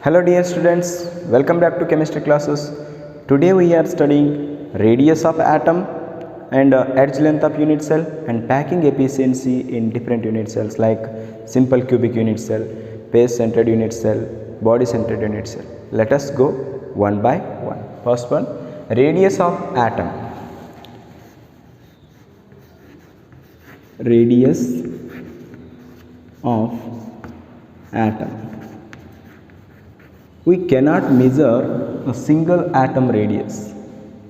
Hello dear students, welcome back to chemistry classes. Today we are studying radius of atom and edge length of unit cell and packing efficiency in different unit cells like simple cubic unit cell, base centered unit cell, body centered unit cell. Let us go one by one. First one, radius of atom. Radius of atom. We cannot measure a single atom radius.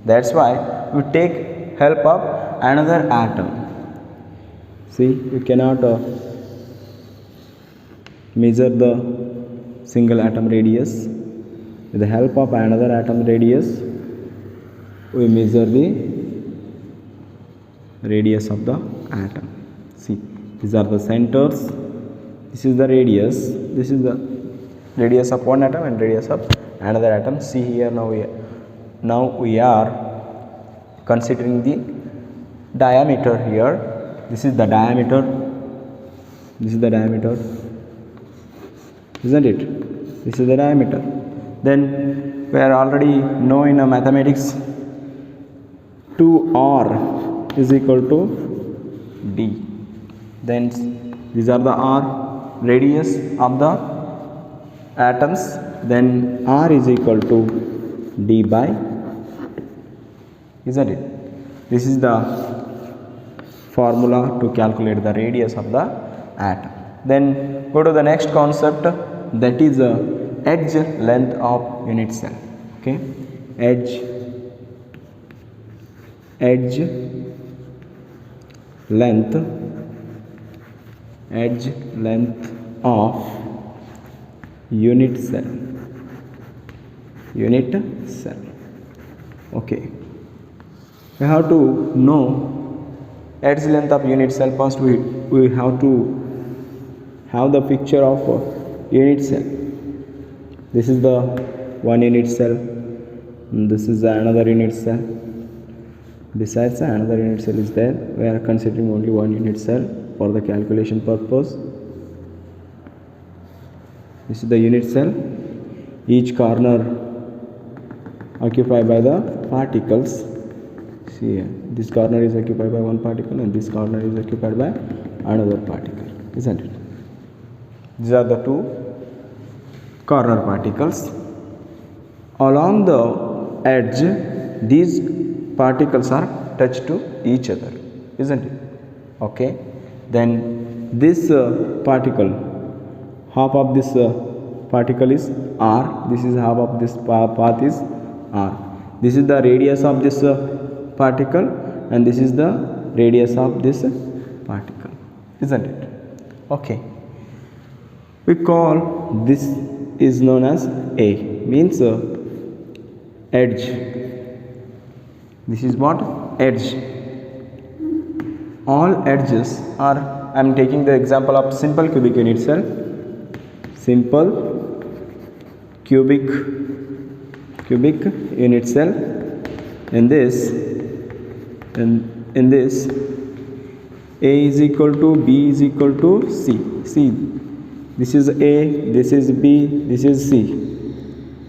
That's why we take help of another atom. See, we cannot measure the single atom radius. With the help of another atom radius, we measure the radius of the atom. See, these are the centers. This is the radius. This is the radius of one atom and radius of another atom. See here, now we are considering the diameter here. This is the diameter. This is the diameter, isn't it? This is the diameter. Then we are already know in mathematics 2r is equal to d. Then these are the r radius of the atoms, then r is equal to d by, isn't it? This is the formula to calculate the radius of the atom. Then go to the next concept, that is edge length of unit cell. Okay, edge length of unit cell. Okay, we have to know edge length of unit cell. First we have to have the picture of unit cell. This is the one unit cell, this is another unit cell. Besides another unit cell is there, we are considering only one unit cell for the calculation purpose. This is the unit cell. Each corner occupied by the particles. See here, this corner is occupied by one particle and this corner is occupied by another particle, isn't it? These are the two corner particles. Along the edge, these particles are touched to each other, isn't it? Okay, then this particle, half of this particle is r, this is half of this path is r. This is the radius of this particle and this is the radius of this particle, isn't it? Okay, we call this is known as A, means edge. This is what? Edge. All edges are, I am taking the example of simple cubic unit cell. Simple cubic unit cell. In this A is equal to B is equal to C. See, this is A, this is B, this is C.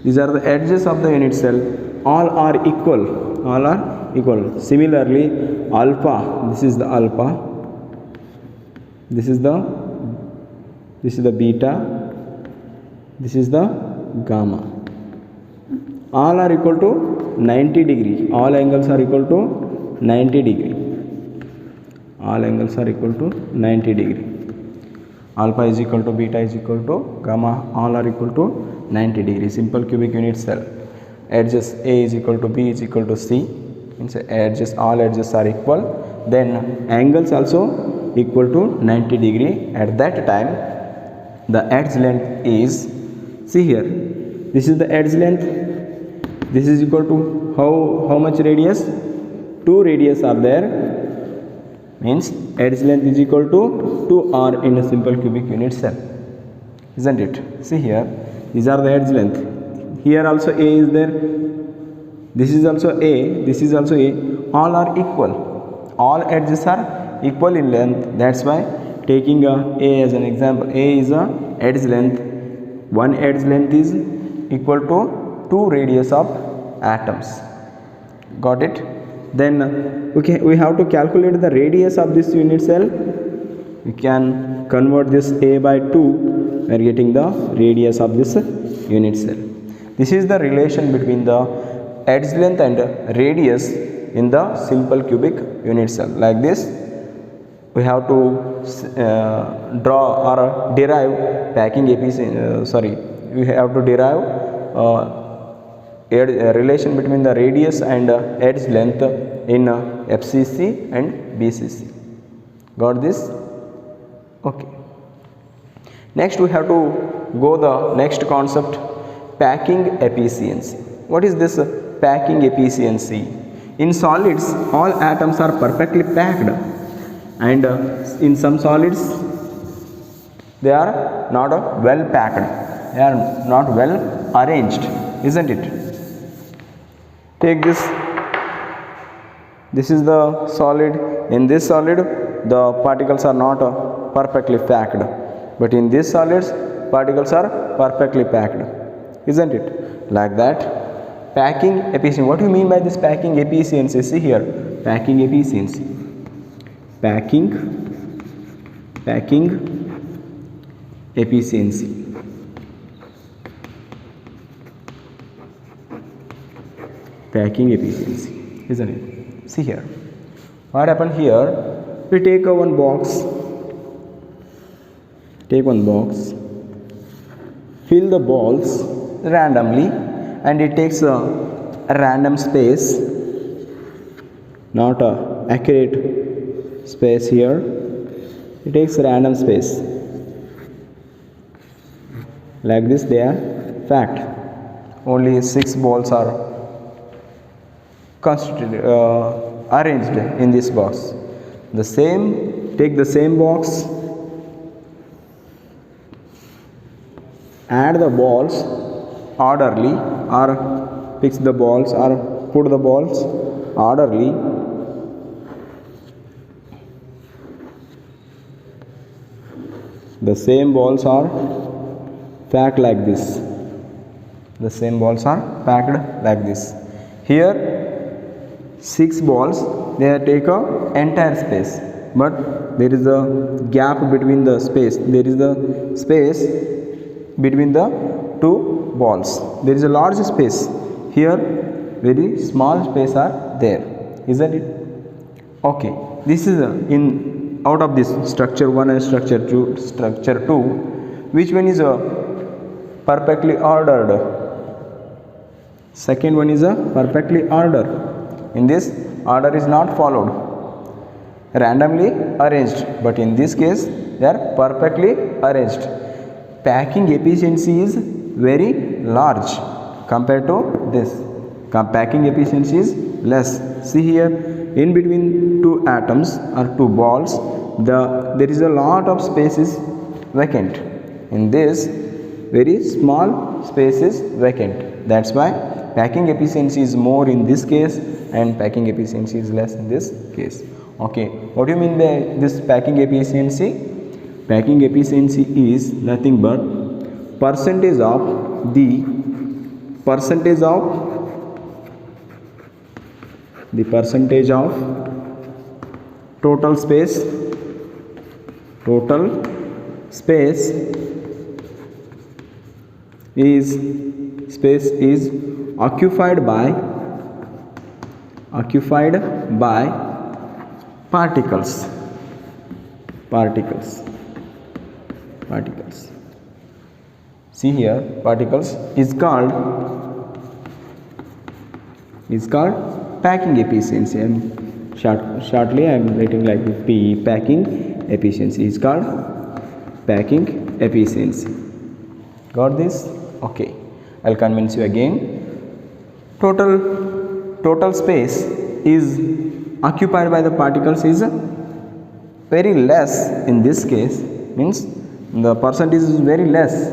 These are the edges of the unit cell. All are equal. All are equal. Similarly, alpha. This is the alpha. This is the beta. This is the gamma. All are equal to 90 degree. All angles are equal to 90 degree. All angles are equal to 90 degree. Alpha is equal to beta is equal to gamma. All are equal to 90 degree. Simple cubic unit cell. Edges A is equal to B is equal to C. Means edges, all edges are equal. Then angles also equal to 90 degree. At that time, the edge length is, see here, this is the edge length. This is equal to how much radius? 2 radius are there. Means edge length is equal to 2r in a simple cubic unit cell, isn't it? See here, these are the edge length. Here also A is there. This is also A. This is also A. All are equal. All edges are equal in length. That's why taking A as an example, A is a edge length. One edge length is equal to 2 radius of atoms. Got it? Then we have to calculate the radius of this unit cell. We can convert this a by 2. We are getting the radius of this unit cell. This is the relation between the edge length and radius in the simple cubic unit cell. Like this, we have to draw or derive packing efficiency. We have to derive a relation between the radius and edge length in FCC and BCC. Got this? Okay. Next, we have to go the next concept, packing efficiency. What is this packing efficiency? In solids, all atoms are perfectly packed, and in some solids they are not well packed, they are not well arranged, isn't it? Take this. This is the solid. In this solid, the particles are not perfectly packed, but in these solids, particles are perfectly packed, isn't it? Like that. Packing efficiency. What do you mean by this packing efficiency? See here, packing efficiency. Packing efficiency. Packing efficiency, isn't it? See here. What happened here? We take one box. Take one box. Fill the balls randomly. And it takes a random space, not a accurate space here. It takes random space. Like this, they are packed. Only 6 balls are constituted, arranged in this box. Take the same box, add the balls orderly, or fix the balls or put the balls orderly. The same balls are packed like this. The same balls are packed like this. Here 6 balls, they take a entire space, but there is a gap between the space. There is the space between the 2 balls. There is a large space. Here very small space are there, isn't it? Okay, this is in out of this structure 1 and structure 2, which one is perfectly ordered? Second one is perfectly ordered. In this, order is not followed, randomly arranged, but in this case they are perfectly arranged. Packing efficiency is very large compared to this. Packing efficiency is less. See here, in between 2 atoms or 2 balls, there is a lot of space is vacant. In this, very small space is vacant. That's why packing efficiency is more in this case and packing efficiency is less in this case. Okay, what do you mean by this packing efficiency? Packing efficiency is nothing but percentage of the percentage of total space is occupied by particles. See here, particles is called packing efficiency, and shortly I am writing like P. Packing efficiency is called packing efficiency. Got this? Okay, I'll convince you again. Total space is occupied by the particles is very less. In this case, means the percentage is very less,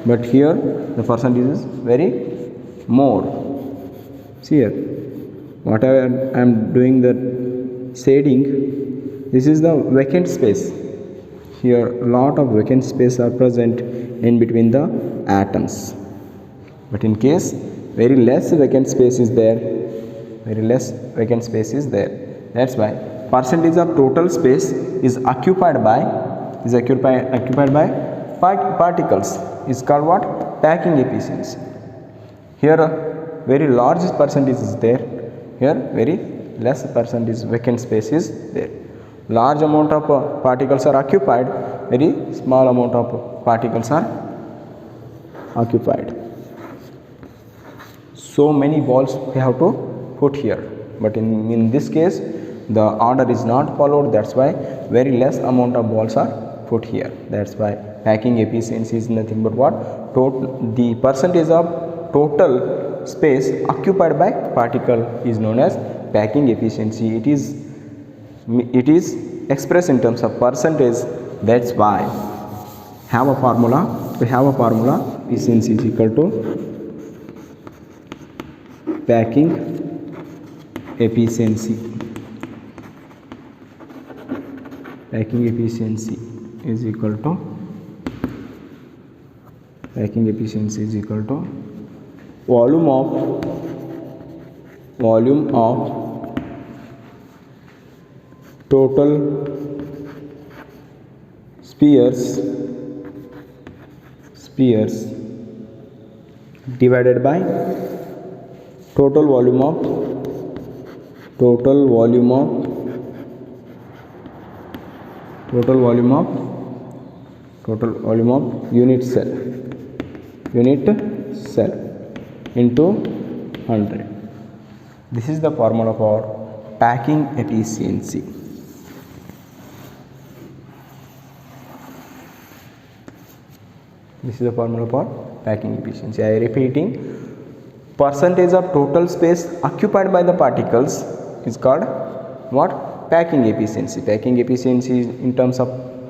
but here the percentage is very more. See here, whatever I am doing the shading, this is the vacant space. Here lot of vacant space are present in between the atoms. But in case very less vacant space is there, that's why percentage of total space is occupied by particles is called what? Packing efficiency. Here very large percentage is there, here very less percentage vacant space is there. Large amount of particles are occupied, very small amount of particles are occupied. So many balls we have to put here, but in this case the order is not followed, that's why very less amount of balls are put here. That's why packing efficiency is nothing but what? The percentage of total space occupied by particle is known as packing efficiency. It is expressed in terms of percentage. That's why we have a formula efficiency is equal to packing efficiency. Packing efficiency is equal to volume of total spheres divided by total volume of unit cell into 100. This is the formula for packing efficiency. This is the formula for packing efficiency. I am repeating, percentage of total space occupied by the particles is called what? Packing efficiency. Packing efficiency is in terms of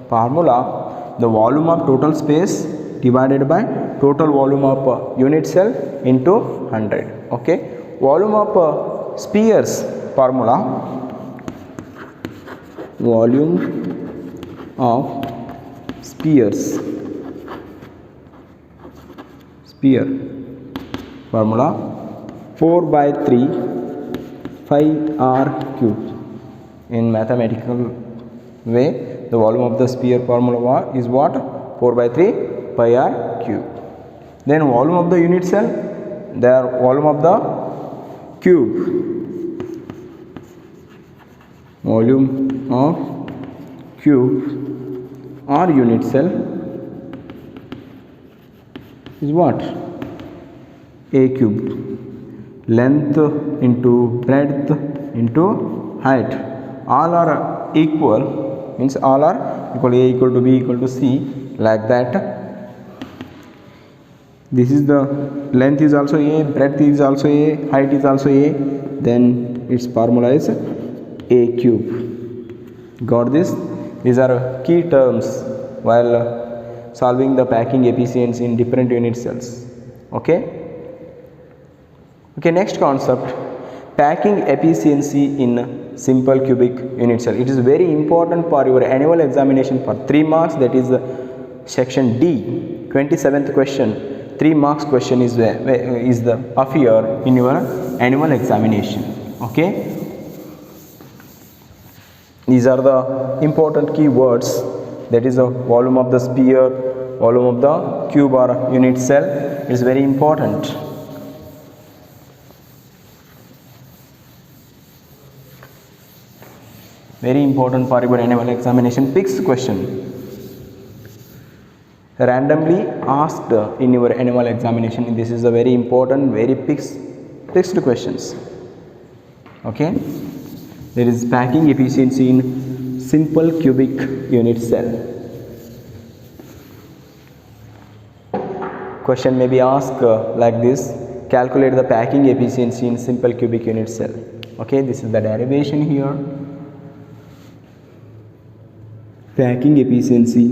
formula, the volume of total space divided by total volume of unit cell into 100. Okay, volume of spheres formula, volume of sphere formula 4/3 pi r cube. In mathematical way, the volume of the sphere formula is what? 4/3 pi r cube. Then volume of the unit cell, the volume of the cube, volume of cube or unit cell is what? A cubed. Length into breadth into height, all are equal, means all are equal, A equal to B equal to C, like that. This is the length is also A, breadth is also A, height is also A, then its formula is A cube. Got this? These are key terms while solving the packing efficiency in different unit cells. Okay, next concept, packing efficiency in simple cubic unit cell. It is very important for your annual examination for 3 marks, that is section D, 27th question. 3 marks question is the appear in your annual examination. Okay, these are the important keywords, that is the volume of the sphere, volume of the cube or unit cell. It is very important. Very important for your annual examination. Fixed question, randomly asked in your annual examination. This is a very important, very fixed questions. Okay, there is packing efficiency in simple cubic unit cell. Question may be asked like this: calculate the packing efficiency in simple cubic unit cell. Okay, this is the derivation here. Packing efficiency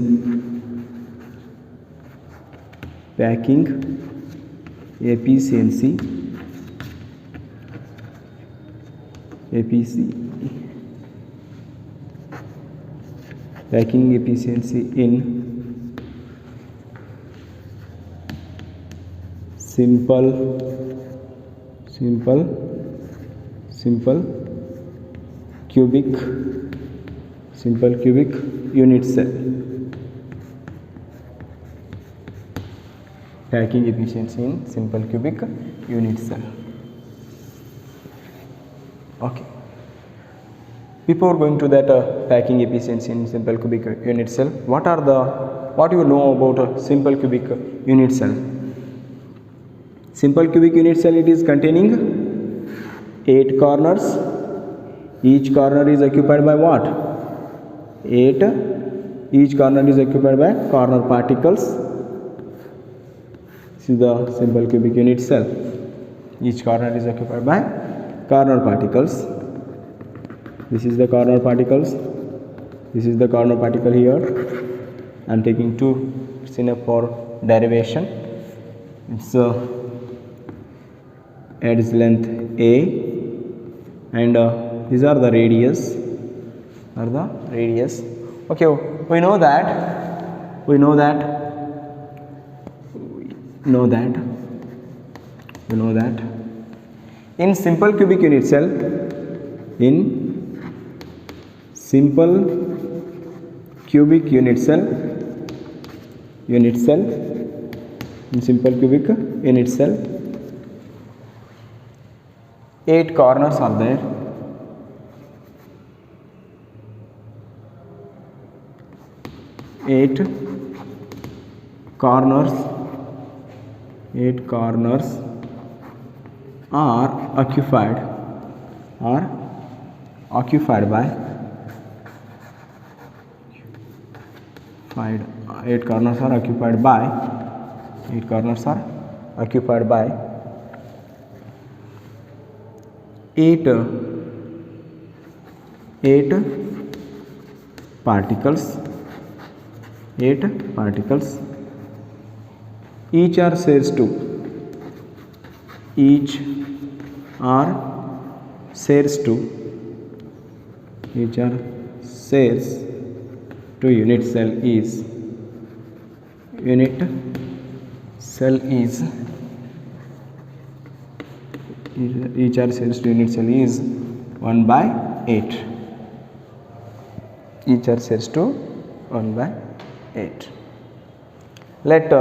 in simple cubic unit cell. Packing efficiency in simple cubic unit cell. Okay. Before going to that packing efficiency in simple cubic unit cell, what do you know about a simple cubic unit cell? Simple cubic unit cell, it is containing 8 corners. Each corner is occupied by what? 8. Each corner is occupied by corner particles. This is the simple cubic unit cell. Each corner is occupied by corner particles. This is the corner particles. This is the corner particle here. I am taking 2. It's enough for derivation. It's edge length A, and these are the radius. Okay, we know that in simple cubic unit cell, in simple cubic unit cell, in simple cubic unit cell, 8 corners are there. 8 corners are occupied by 8 corners are occupied by 8 particles. Each are says to unit cell is 1 by 8. Each are says to 1 by 8. Let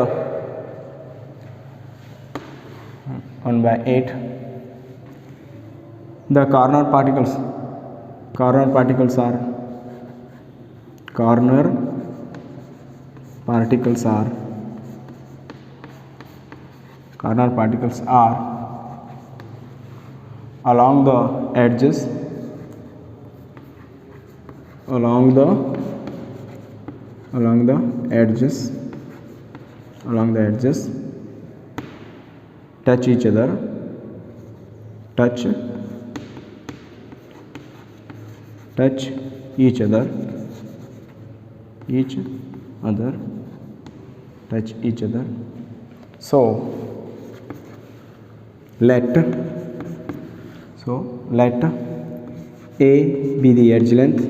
1 by 8, the corner particles are along the edges, touch each other, touch each other, so let A be the edge length,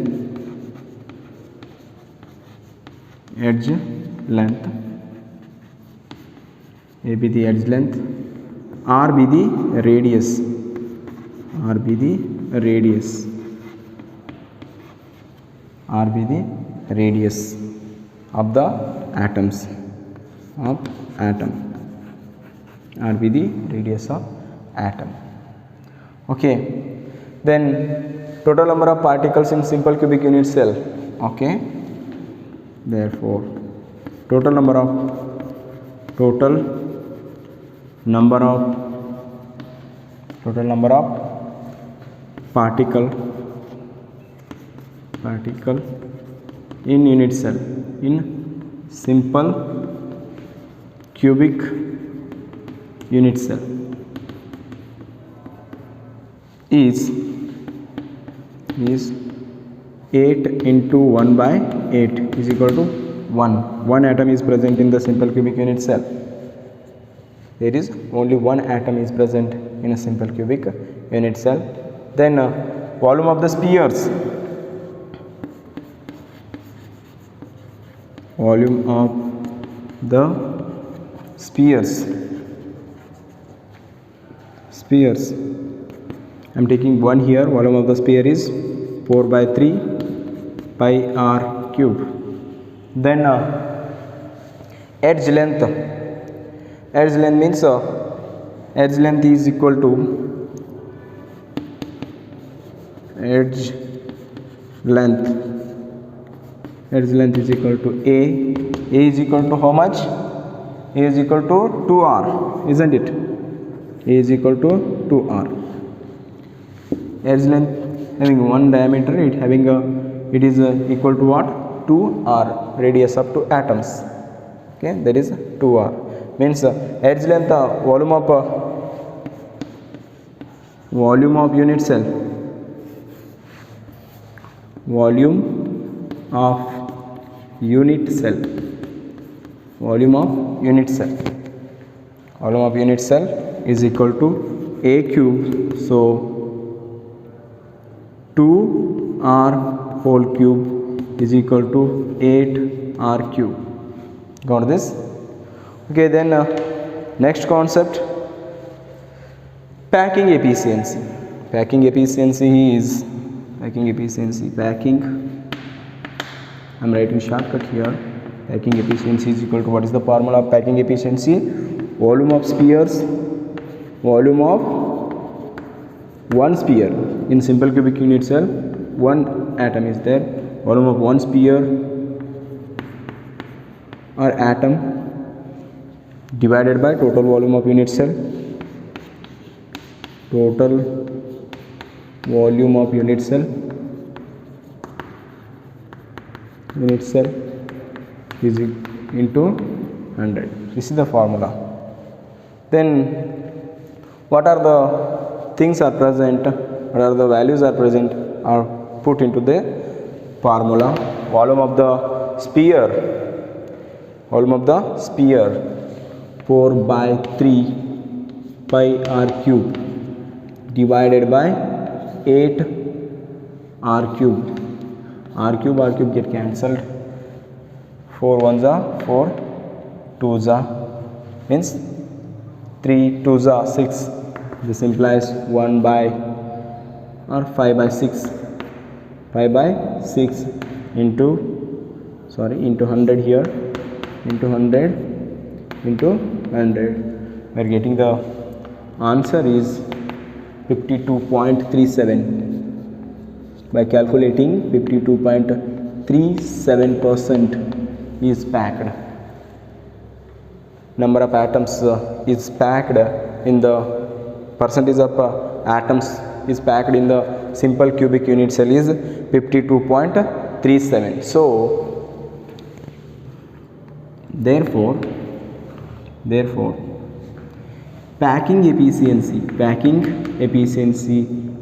A be the edge length, R be the radius, of the atoms, R be the radius of atom. Okay, then total number of particles in simple cubic unit cell. Okay, therefore total number of particle in unit cell, in simple cubic unit cell is 8 into 1 by 8 is equal to 1. One atom is present in the simple cubic unit cell. There is only one atom is present in a simple cubic unit cell. Then volume of the spheres, spheres. I'm taking one here. Volume of the sphere is 4 by 3 pi r cube. Then edge length. Edge length means edge length is equal to edge length. Edge length is equal to A. A is equal to how much? A is equal to 2r, isn't it? A is equal to 2r. Edge length having one diameter, it is equal to what? 2r, radius up to atoms. Okay, that is 2r. Means edge length, volume of unit cell. Volume of unit cell. Volume of unit cell. Volume of unit cell is equal to A cube. So 2r whole cube is equal to 8r cube. Got this? Okay, then next concept, packing efficiency. Packing efficiency. I'm writing shortcut here. Packing efficiency is equal to, what is the formula of packing efficiency? Volume of spheres, volume of one sphere. In simple cubic unit cell, one atom is there. Volume of one sphere or atom divided by total volume of unit cell. Total volume of unit cell. Unit cell is into 100. This is the formula. Then what are the things are present, what are the values are present, are put into the formula. Volume of the sphere, 4 by 3 pi r cube divided by 8 r cube. R cube get cancelled. 4 ones are 4, 2s are means 3 2s are 6. This implies 1 by or 5 by 6. 5 by 6 into 100 here, into 100 into 100. We are getting the answer is 52.37. By calculating, 52.37% is packed. Number of atoms is packed in the percentage of atoms is packed in the simple cubic unit cell is 52.37. So therefore packing efficiency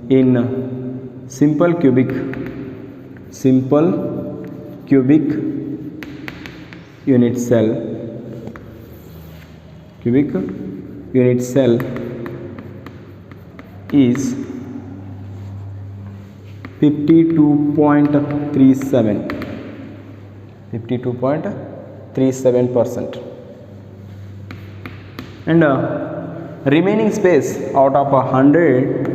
in simple cubic unit cell is 52.37%. And remaining space out of 100,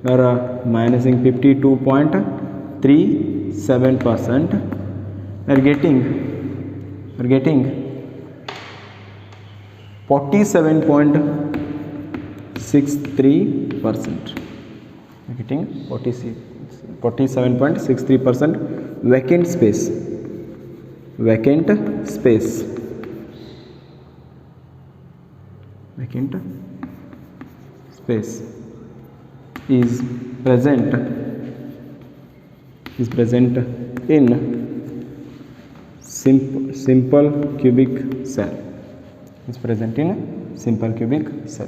we are minusing 52.37%. We are getting 47.63%. Getting 47.63% vacant space. Vacant space is present in simple cubic cell.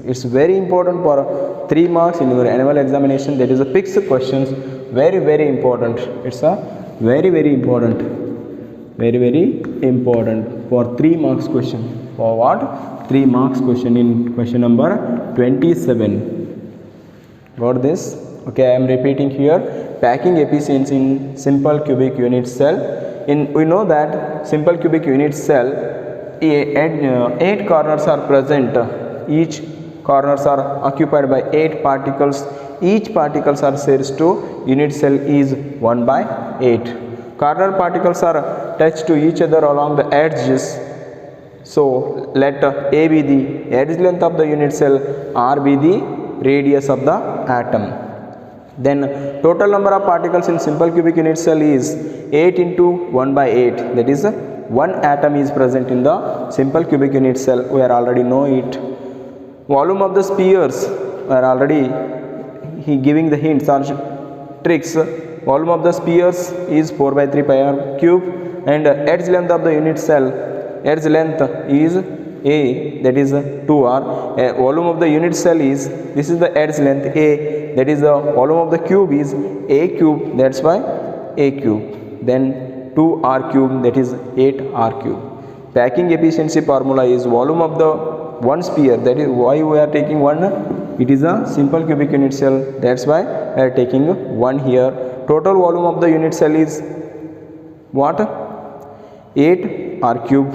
It's very important for 3 marks in your annual examination. That is a fixed questions, very important. It's a very important for 3 marks question. For what? 3 marks question in question number 27. Got this? Okay, I am repeating here. Packing efficiency in simple cubic unit cell. We know that simple cubic unit cell, 8 corners are present. Each corners are occupied by 8 particles. Each particles are shares to unit cell is 1 by 8. Corner particles are touched to each other along the edges. So let A be the edge length of the unit cell, R be the radius of the atom. Then total number of particles in simple cubic unit cell is 8 into 1 by 8, that is 1 atom is present in the simple cubic unit cell. We are already know it. Volume of the spheres, we are already he giving the hints or tricks. Volume of the spheres is 4 by 3 pi r cube, and edge length of the unit cell, edge length is A, that is 2r. Volume of the unit cell is, this is the edge length A, that is the volume of the cube is A cube, that's why A cube. Then 2r cube, that is 8r cube. Packing efficiency formula is volume of the one sphere, that is why we are taking one, it is a simple cubic unit cell, that's why we are taking 1 here. Total volume of the unit cell is what? 8r cube,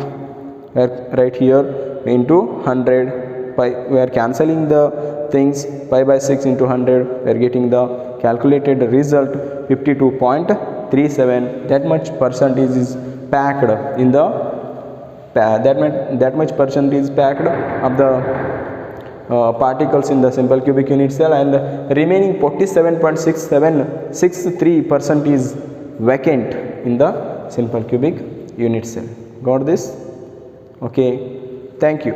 right here, into 100 pi. We are cancelling the things, pi by 6 into 100, we are getting the calculated result 52.37. that much percentage is packed in the that much percentage is packed of the particles in the simple cubic unit cell, and remaining 47.63% is vacant in the simple cubic unit cell. Got this? Okay, thank you.